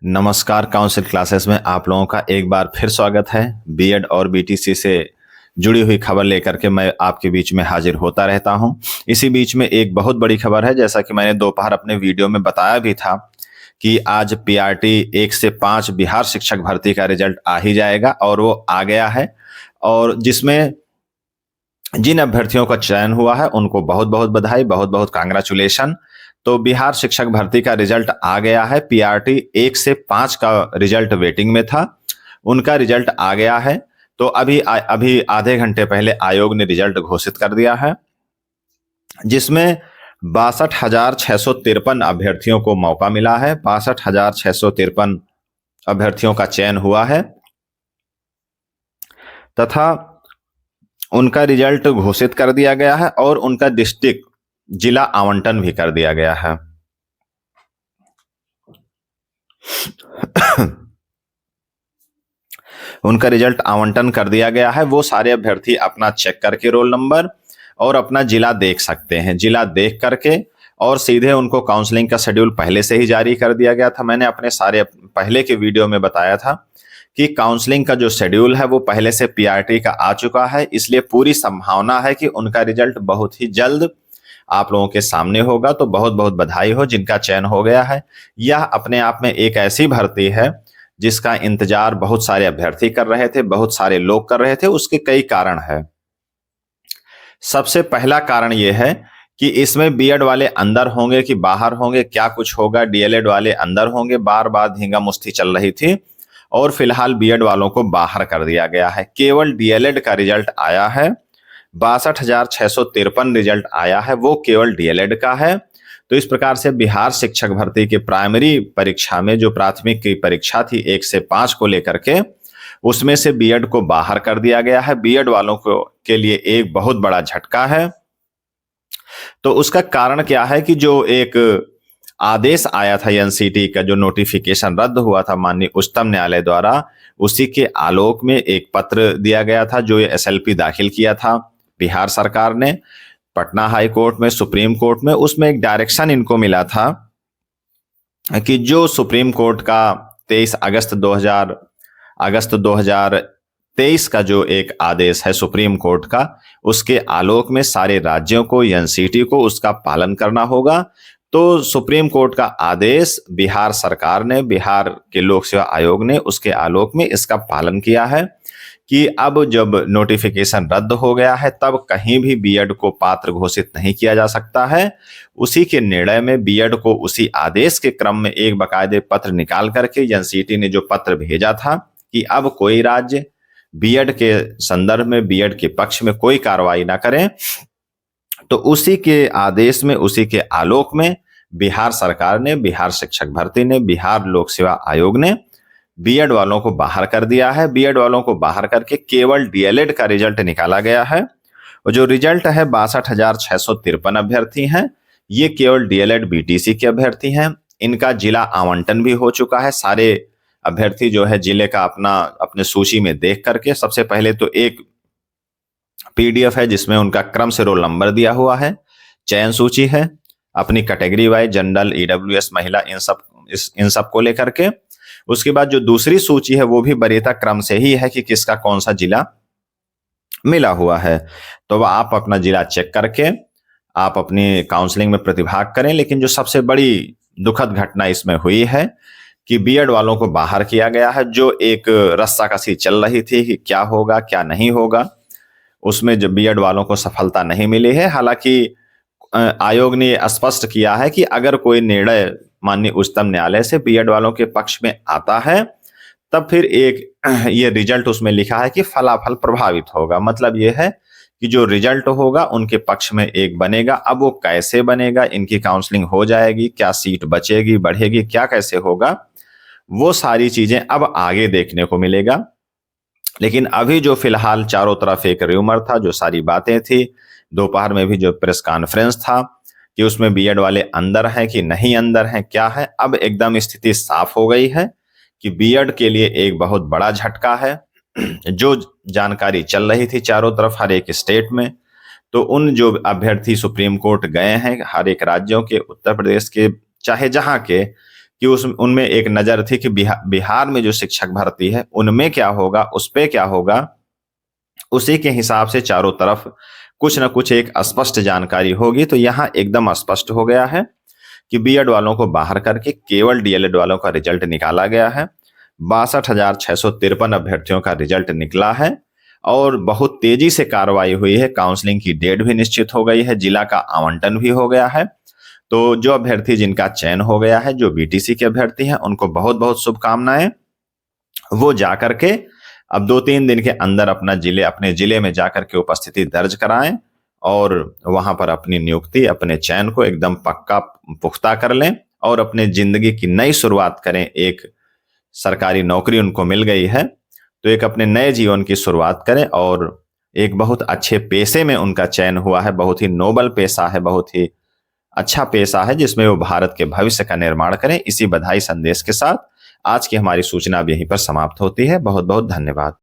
नमस्कार। Council classes में आप लोगों का एक बार फिर स्वागत है। बीएड और बीटीसी से जुड़ी हुई खबर लेकर के मैं आपके बीच में हाजिर होता रहता हूं। इसी बीच में एक बहुत बड़ी खबर है, जैसा कि मैंने दोपहर अपने वीडियो में बताया भी था कि आज पीआरटी 1 से 5 बिहार शिक्षक भर्ती का रिजल्ट आ ही जाएगा और वो आ गया है। और जिसमें जिन अभ्यर्थियों का चयन हुआ है उनको बहुत बहुत बधाई, बहुत बहुत कांग्रेचुलेशन। तो बिहार शिक्षक भर्ती का रिजल्ट आ गया है। पीआरटी 1 से 5 का रिजल्ट वेटिंग में था, उनका रिजल्ट आ गया है। तो अभी आधे घंटे पहले आयोग ने रिजल्ट घोषित कर दिया है, जिसमें 62,653 अभ्यर्थियों को मौका मिला है। 62,653 अभ्यर्थियों का चयन हुआ है तथा उनका रिजल्ट घोषित कर दिया गया है और उनका डिस्ट्रिक्ट जिला आवंटन भी कर दिया गया है। उनका रिजल्ट आवंटन कर दिया गया है। वो सारे अभ्यर्थी अपना चेक करके रोल नंबर और अपना जिला देख सकते हैं। जिला देख करके और सीधे उनको काउंसलिंग का शेड्यूल पहले से ही जारी कर दिया गया था। मैंने अपने सारे पहले के वीडियो में बताया था कि काउंसलिंग का जो शेड्यूल है वो पहले से पीआरटी का आ चुका है, इसलिए पूरी संभावना है कि उनका रिजल्ट बहुत ही जल्द आप लोगों के सामने होगा। तो बहुत बहुत बधाई हो जिनका चयन हो गया है। यह अपने आप में एक ऐसी भर्ती है जिसका इंतजार बहुत सारे अभ्यर्थी कर रहे थे, बहुत सारे लोग कर रहे थे। उसके कई कारण है। सबसे पहला कारण यह है कि इसमें बीएड वाले अंदर होंगे कि बाहर होंगे, क्या कुछ होगा। डीएलएड वाले अंदर होंगे, बार बार धींगा मुश्ती चल रही थी और फिलहाल बीएड वालों को बाहर कर दिया गया है। केवल डीएलएड का रिजल्ट आया है। 62,653 रिजल्ट आया है, वो केवल डीएलएड का है। तो इस प्रकार से बिहार शिक्षक भर्ती के प्राइमरी परीक्षा में जो प्राथमिक की परीक्षा थी 1 से 5 को लेकर के, उसमें से बीएड को बाहर कर दिया गया है। बीएड वालों को के लिए एक बहुत बड़ा झटका है। तो उसका कारण क्या है कि जो एक आदेश आया था एनसीटी का, जो नोटिफिकेशन रद्द हुआ था माननीय उच्चतम न्यायालय द्वारा, उसी के आलोक में एक पत्र दिया गया था जो एसएलपी दाखिल किया था बिहार सरकार ने पटना हाई कोर्ट में, सुप्रीम कोर्ट में। उसमें एक डायरेक्शन इनको मिला था कि जो सुप्रीम कोर्ट का 23 अगस्त 2023 का जो एक आदेश है सुप्रीम कोर्ट का, उसके आलोक में सारे राज्यों को, एनसीटी को उसका पालन करना होगा। तो सुप्रीम कोर्ट का आदेश बिहार सरकार ने, बिहार के लोक सेवा आयोग ने उसके आलोक में इसका पालन किया है कि अब जब नोटिफिकेशन रद्द हो गया है तब कहीं भी बीएड को पात्र घोषित नहीं किया जा सकता है। उसी के निर्णय में बीएड को उसी आदेश के क्रम में एक बाकायदे पत्र निकाल करके एनसीटी ने जो पत्र भेजा था कि अब कोई राज्य बीएड के संदर्भ में, बीएड के पक्ष में कोई कार्रवाई ना करें। तो उसी के आदेश में, उसी के आलोक में बिहार सरकार ने, बिहार शिक्षक भर्ती ने, बिहार लोक सेवा आयोग ने बीएड वालों को बाहर कर दिया है। बीएड वालों को बाहर करके केवल डीएलएड का रिजल्ट निकाला गया है। और जो रिजल्ट है 62,653 अभ्यर्थी हैं, ये केवल डीएलएड बीटीसी के अभ्यर्थी हैं। इनका जिला आवंटन भी हो चुका है। सारे अभ्यर्थी जो है जिले का अपने सूची में देख करके, सबसे पहले तो एक पीडीएफ है जिसमें उनका क्रम से रोल नंबर दिया हुआ है, चयन सूची है, अपनी कैटेगरी वाइज, जनरल, ईडब्ल्यूएस, महिला, इन सब को लेकर के। उसके बाद जो दूसरी सूची है वो भी वरीयता क्रम से ही है कि किसका कौन सा जिला मिला हुआ है। तो आप अपना जिला चेक करके आप अपनी काउंसलिंग में प्रतिभाग करें। लेकिन जो सबसे बड़ी दुखद घटना इसमें हुई है कि बीएड वालों को बाहर किया गया है। जो एक रस्साकसी चल रही थी कि क्या होगा क्या नहीं होगा, उसमें जो बीएड वालों को सफलता नहीं मिली है। हालांकि आयोग ने स्पष्ट किया है कि अगर कोई निर्णय माननीय उच्चतम न्यायालय से बीएड वालों के पक्ष में आता है तब फिर एक ये रिजल्ट उसमें लिखा है कि फलाफल प्रभावित होगा। मतलब ये है कि जो रिजल्ट होगा उनके पक्ष में एक बनेगा। अब वो कैसे बनेगा, इनकी काउंसलिंग हो जाएगी, क्या सीट बचेगी, बढ़ेगी, क्या कैसे होगा, वो सारी चीजें अब आगे देखने को मिलेगा। लेकिन अभी जो फिलहाल चारों तरफ एक र्यूमर था, जो सारी बातें थी, दोपहर में भी जो प्रेस कॉन्फ्रेंस था कि उसमें बीएड वाले अंदर हैं कि नहीं अंदर हैं, क्या है, अब एकदम स्थिति साफ हो गई है कि बीएड के लिए एक बहुत बड़ा झटका है। जो जानकारी चल रही थी चारों तरफ हर एक स्टेट में, तो उन जो अभ्यर्थी सुप्रीम कोर्ट गए हैं हर एक राज्यों के, उत्तर प्रदेश के, चाहे जहां के, कि उस उनमें एक नज़र थी कि बिहार में जो शिक्षक भर्ती है उनमें क्या होगा, उस पे क्या होगा, उसी के हिसाब से चारों तरफ कुछ न कुछ एक स्पष्ट जानकारी होगी। तो यहाँ एकदम स्पष्ट हो गया है कि बीएड वालों को बाहर करके केवल डीएलएड वालों का रिजल्ट निकाला गया है। 62,653 अभ्यर्थियों का रिजल्ट निकला है और बहुत तेजी से कार्रवाई हुई है। काउंसलिंग की डेट भी निश्चित हो गई है, जिला का आवंटन भी हो गया है। तो जो अभ्यर्थी जिनका चयन हो गया है, जो बीटीसी के अभ्यर्थी हैं, उनको बहुत बहुत शुभकामनाएं। वो जाकर के अब 2-3 दिन के अंदर अपने जिले में जाकर के उपस्थिति दर्ज कराएं और वहां पर अपनी नियुक्ति, अपने चयन को एकदम पक्का पुख्ता कर लें और अपने जिंदगी की नई शुरुआत करें। एक सरकारी नौकरी उनको मिल गई है, तो एक अपने नए जीवन की शुरुआत करें और एक बहुत अच्छे पेशे में उनका चयन हुआ है। बहुत ही नोबल पेशा है, बहुत ही अच्छा पेशा है जिसमें वो भारत के भविष्य का निर्माण करें। इसी बधाई संदेश के साथ आज की हमारी सूचना अब यहीं पर समाप्त होती है। बहुत बहुत धन्यवाद।